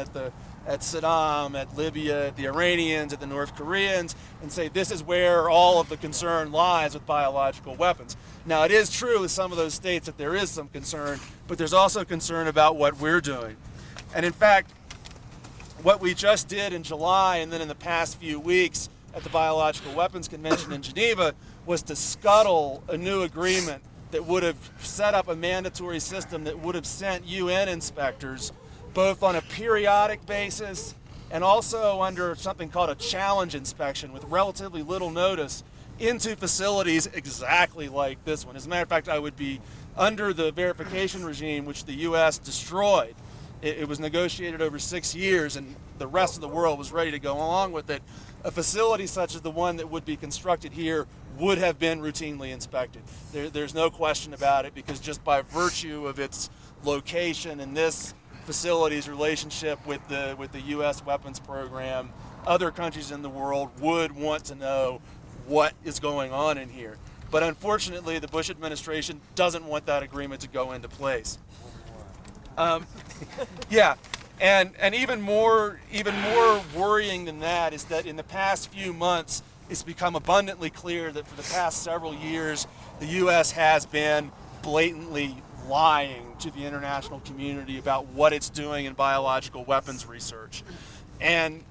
at Saddam, at Libya, at the Iranians, at the North Koreans, and say this is where all of the concern lies with biological weapons. Now, it is true in some of those states that there is some concern, but there's also concern about what we're doing. And in fact, what we just did in July and then in the past few weeks at the Biological Weapons Convention in Geneva was to scuttle a new agreement that would have set up a mandatory system that would have sent UN inspectors both on a periodic basis and also under something called a challenge inspection with relatively little notice into facilities exactly like this one. As a matter of fact, I would be under the verification regime which the U.S. destroyed. It was negotiated over 6 years, and the rest of the world was ready to go along with it. A facility such as the one that would be constructed here would have been routinely inspected. There's no question about it, because just by virtue of its location and this facility's relationship with the U.S. weapons program, other countries in the world would want to know what is going on in here. But unfortunately, the Bush administration doesn't want that agreement to go into place. Yeah, and even more worrying than that is that in the past few months, it's become abundantly clear that for the past several years, the U.S. has been blatantly lying to the international community about what it's doing in biological weapons research, and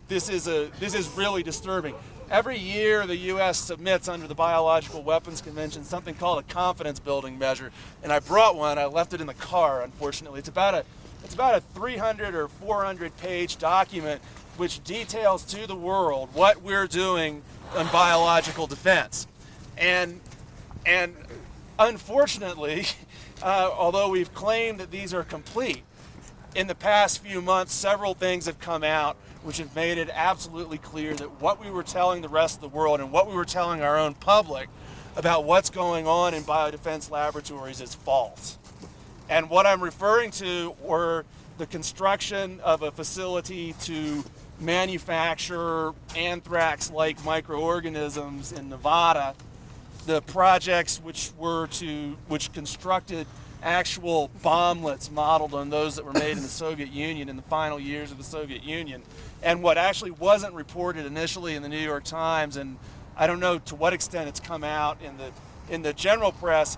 this is really disturbing. every year the U.S. submits under the Biological Weapons Convention something called a confidence building measure, and I brought one. I left it in the car, unfortunately. It's about a 300 or 400 page document which details to the world what we're doing on biological defense. And unfortunately, although we've claimed that these are complete, in the past few months, several things have come out which have made it absolutely clear that what we were telling the rest of the world and what we were telling our own public about what's going on in biodefense laboratories is false. And what I'm referring to were the construction of a facility to manufacture anthrax-like microorganisms in Nevada, the projects which constructed actual bomblets modeled on those that were made in the Soviet Union in the final years of the Soviet Union, and what actually wasn't reported initially in the New York Times, and I don't know to what extent it's come out in the general press.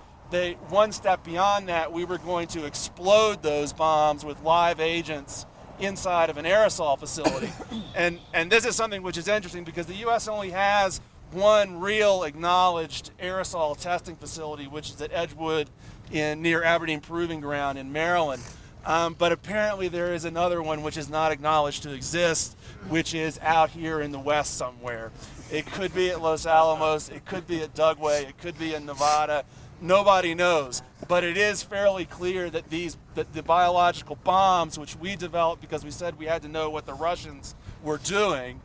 One step beyond that, we were going to explode those bombs with live agents inside of an aerosol facility. And this is something which is interesting because the U.S. only has one real acknowledged aerosol testing facility, which is at Edgewood near Aberdeen Proving Ground in Maryland. But apparently there is another one which is not acknowledged to exist, which is out here in the West somewhere. It could be at Los Alamos, it could be at Dugway, it could be in Nevada. Nobody knows, but it is fairly clear that the biological bombs, which we developed because we said we had to know what the Russians were doing,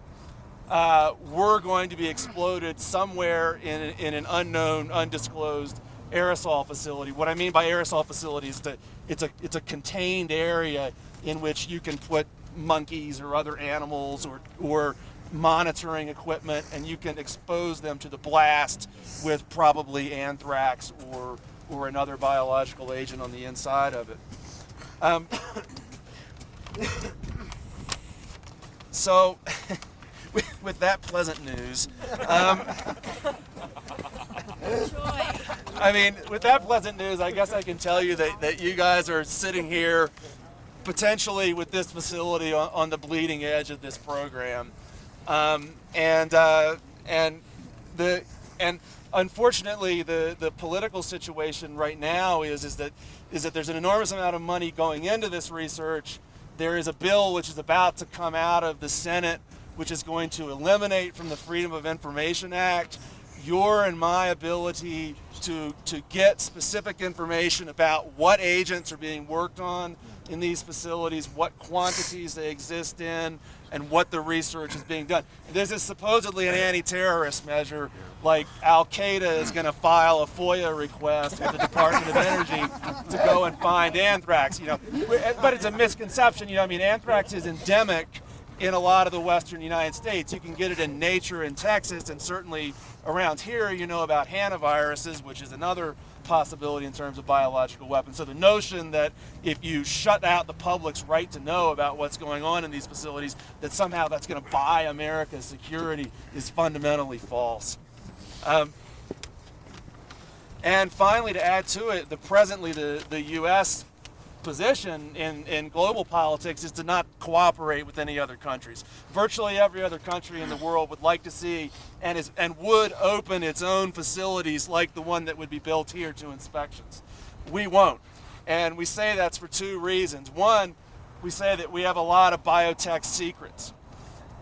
were going to be exploded somewhere in an unknown, undisclosed aerosol facility. What I mean by aerosol facility is that it's a contained area in which you can put monkeys or other animals or monitoring equipment, and you can expose them to the blast with probably anthrax or another biological agent on the inside of it. So, with that pleasant news, I mean, with that pleasant news, I guess I can tell you that you guys are sitting here potentially with this facility on the bleeding edge of this program. And unfortunately, the political situation right now is that there's an enormous amount of money going into this research. There is a bill which is about to come out of the Senate, which is going to eliminate from the Freedom of Information Act your and my ability to get specific information about what agents are being worked on in these facilities, what quantities they exist in, and what the research is being done. This is supposedly an anti-terrorist measure, like Al-Qaeda is going to file a FOIA request with the Department of Energy to go and find anthrax, But it's a misconception, I mean, anthrax is endemic in a lot of the western United States. You can get it in nature in Texas, and certainly around here you know about hantaviruses, which is another possibility in terms of biological weapons. So the notion that if you shut out the public's right to know about what's going on in these facilities, that somehow that's going to buy America's security is fundamentally false. And finally, to add to it, presently the U.S. position in global politics is to not cooperate with any other countries. Virtually every other country in the world would like to see and would open its own facilities like the one that would be built here to inspections. We won't. And we say that's for two reasons. One, we say that we have a lot of biotech secrets,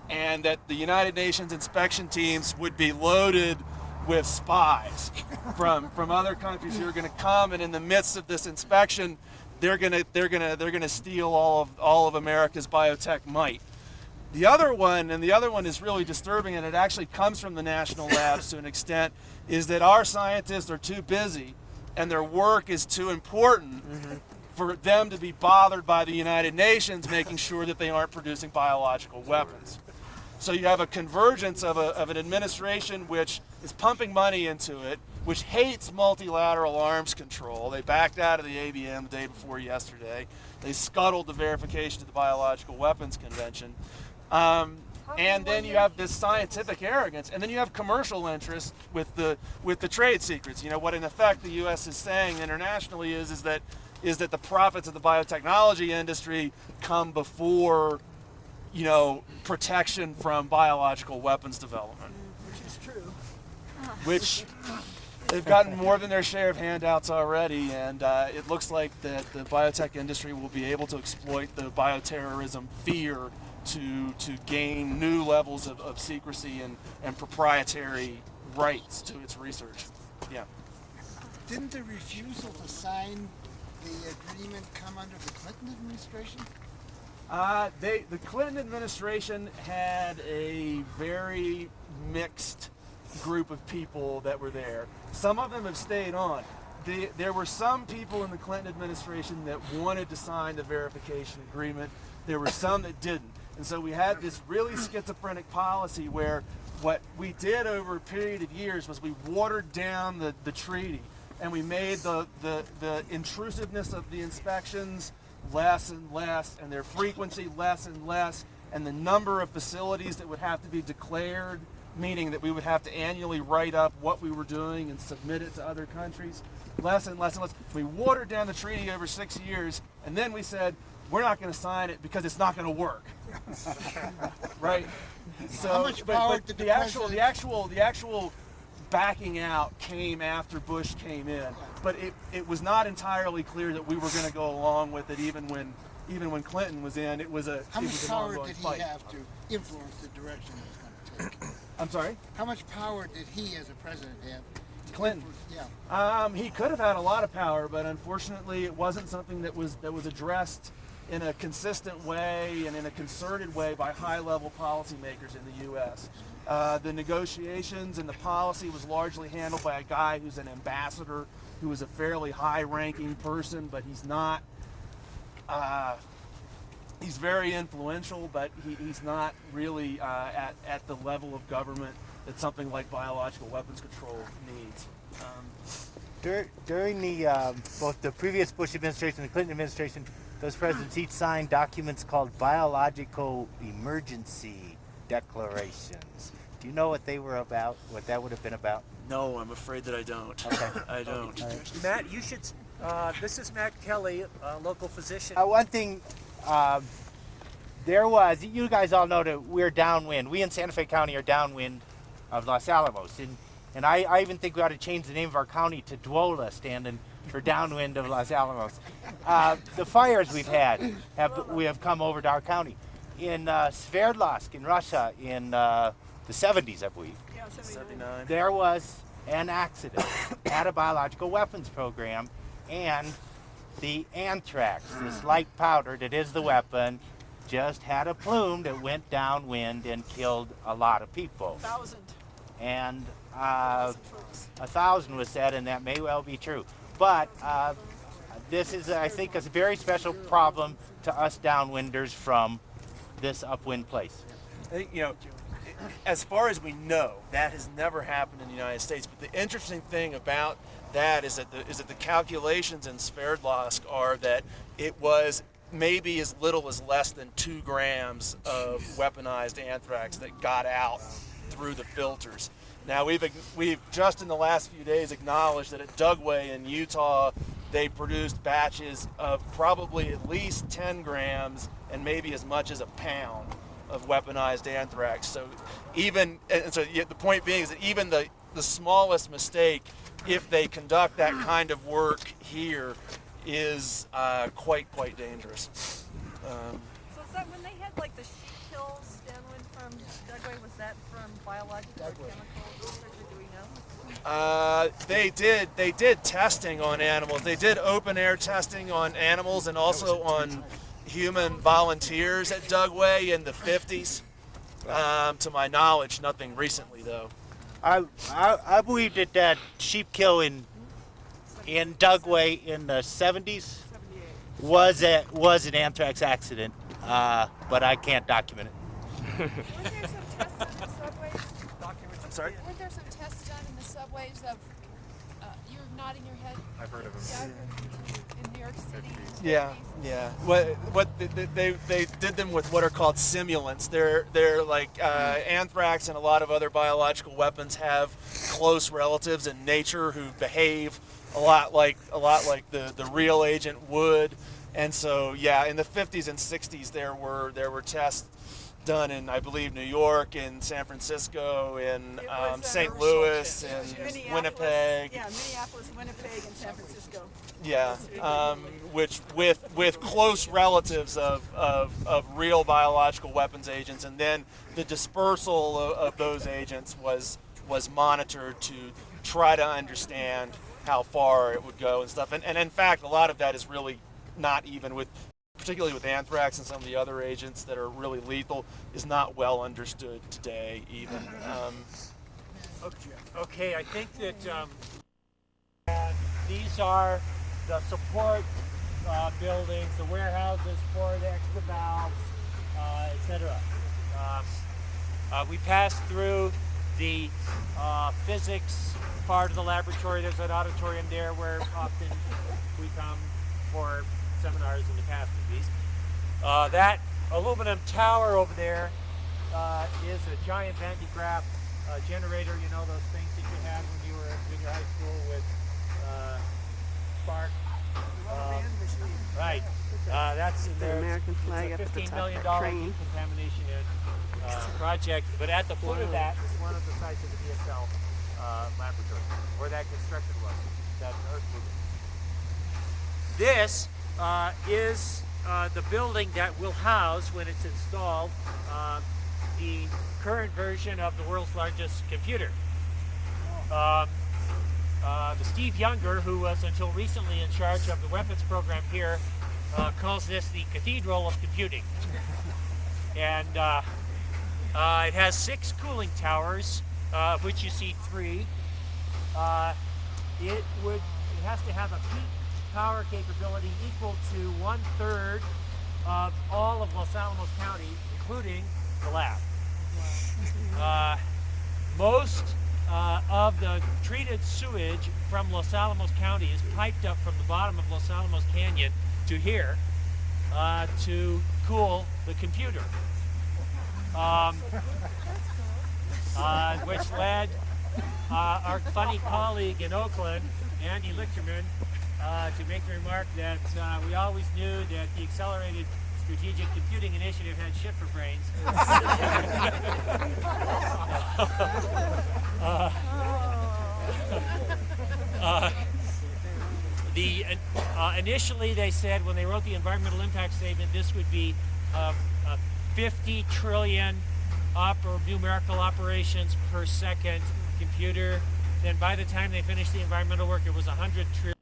and that the United Nations inspection teams would be loaded with spies from other countries who are going to come, and in the midst of this inspection, they're gonna steal all of America's biotech might. The other one is really disturbing, and it actually comes from the national labs to an extent, is that our scientists are too busy and their work is too important for them to be bothered by the United Nations making sure that they aren't producing biological weapons. So you have a convergence of an administration which is pumping money into it, which hates multilateral arms control. They backed out of the ABM the day before yesterday. They scuttled the verification of the Biological Weapons Convention. And then you have this scientific arrogance, and then you have commercial interests with the trade secrets. What in effect the U.S. is saying internationally is that the profits of the biotechnology industry come before protection from biological weapons development. which they've gotten more than their share of handouts already, and it looks like that the biotech industry will be able to exploit the bioterrorism fear to gain new levels of secrecy and proprietary rights to its research. Yeah. Didn't the refusal to sign the agreement come under the Clinton administration? The Clinton administration had a very mixed group of people that were there. Some of them have stayed on. There were some people in the Clinton administration that wanted to sign the verification agreement. There were some that didn't. And so we had this really schizophrenic policy where what we did over a period of years was we watered down the treaty, and we made the intrusiveness of the inspections less and less, and their frequency less and less, and the number of facilities that would have to be declared, meaning that we would have to annually write up what we were doing and submit it to other countries, less and less and less. We watered down the treaty over 6 years, and then we said, we're not going to sign it because it's not going to work. Right? So, how much power did the actual backing out came after Bush came in, but it was not entirely clear that we were going to go along with it even when Clinton was in. It was how much power did he fight. have to influence the direction it was going to take? I'm sorry? How much power did he as a president have? Clinton. Yeah. He could have had a lot of power, but unfortunately it wasn't something that was addressed in a consistent way and in a concerted way by high-level policymakers in the U.S. The negotiations and the policy was largely handled by a guy who's an ambassador, who is a fairly high-ranking person, but he's not. He's very influential, but he's not really at the level of government that something like biological weapons control needs. During the both the previous Bush administration and the Clinton administration, those presidents each signed documents called biological emergency declarations. Do you know what they were about? What that would have been about? No, I'm afraid that I don't. Okay. I don't. Matt, you should. This is Matt Kelly, local physician. One thing, there was, you guys all know that we're downwind. We in Santa Fe County are downwind of Los Alamos. And I even think we ought to change the name of our county to Duola, standing for downwind of Los Alamos. The fires we've had have come over to our county. In Sverdlovsk in Russia in the 70s, I believe. Yeah, 79. There was an accident at a biological weapons program, and the anthrax, this light powder that is the weapon, just had a plume that went downwind and killed a lot of people. 1,000. And 1,000 was said, and that may well be true. But this is, I think, a very special problem to us downwinders from this upwind place. I think, as far as we know, that has never happened in the United States. But the interesting thing about that is that the calculations in Sverdlovsk are that it was maybe as little as less than 2 grams of weaponized anthrax that got out through the filters. Now we've just in the last few days acknowledged that at Dugway in Utah, they produced batches of probably at least 10 grams and maybe as much as a pound of weaponized anthrax. So the point being is that even the smallest mistake, if they conduct that kind of work here, is quite dangerous. So is that when they had like the sheep kills downwind from Dugway, was that from biological or chemical research, or do we know? They did testing on animals. They did open air testing on animals and also on human volunteers at Dugway in the 50s. To my knowledge, nothing recently though. I believe that sheep kill in Dugway in the 70s was an anthrax accident, but I can't document it. Weren't there some tests done in the subways? I'm sorry? Weren't there some tests done in the subways of, you're nodding your head? I've heard of them. Yeah, I've heard in New York City. Yeah. What they did them with what are called simulants. They're like anthrax and a lot of other biological weapons have close relatives in nature who behave a lot like the real agent would. And so in the 50s and 60s there were tests done in, I believe, New York, in San Francisco, in St. Louis, and Winnipeg. Yeah, Minneapolis, Winnipeg, and San Francisco. Yeah, which with close relatives of real biological weapons agents, and then the dispersal of those agents was monitored to try to understand how far it would go and stuff. And in fact, a lot of that is really not even particularly with anthrax and some of the other agents that are really lethal, is not well understood today even. Okay, I think that these are the support buildings, the warehouses for the extra valves, etc. We passed through the physics part of the laboratory. There's an auditorium there where often we come for seminars in the past at least. That aluminum tower over there is a giant Van de Graaff generator. You know those things that you had when you were in junior high school with spark. Right. That's in there. American flag it's a up at the $15 top million of the train. contamination project, but at the foot of that is one of the sites of the DSL laboratory, where that construction was, that earth movement. This is the building that will house, when it's installed, the current version of the world's largest computer. The Steve Younger, who was until recently in charge of the weapons program here, calls this the Cathedral of Computing. And it has 6 cooling towers, of which you see 3. It has to have a peak power capability equal to 1/3 of all of Los Alamos County, including the lab. Most of the treated sewage from Los Alamos County is piped up from the bottom of Los Alamos Canyon to here to cool the computer. Which led our funny colleague in Oakland, Andy Lichterman, to make the remark that we always knew that the Accelerated Strategic Computing Initiative had shit for brains. Initially they said, when they wrote the environmental impact statement, this would be 50 trillion numerical operations per second computer. Then by the time they finished the environmental work, it was 100 trillion.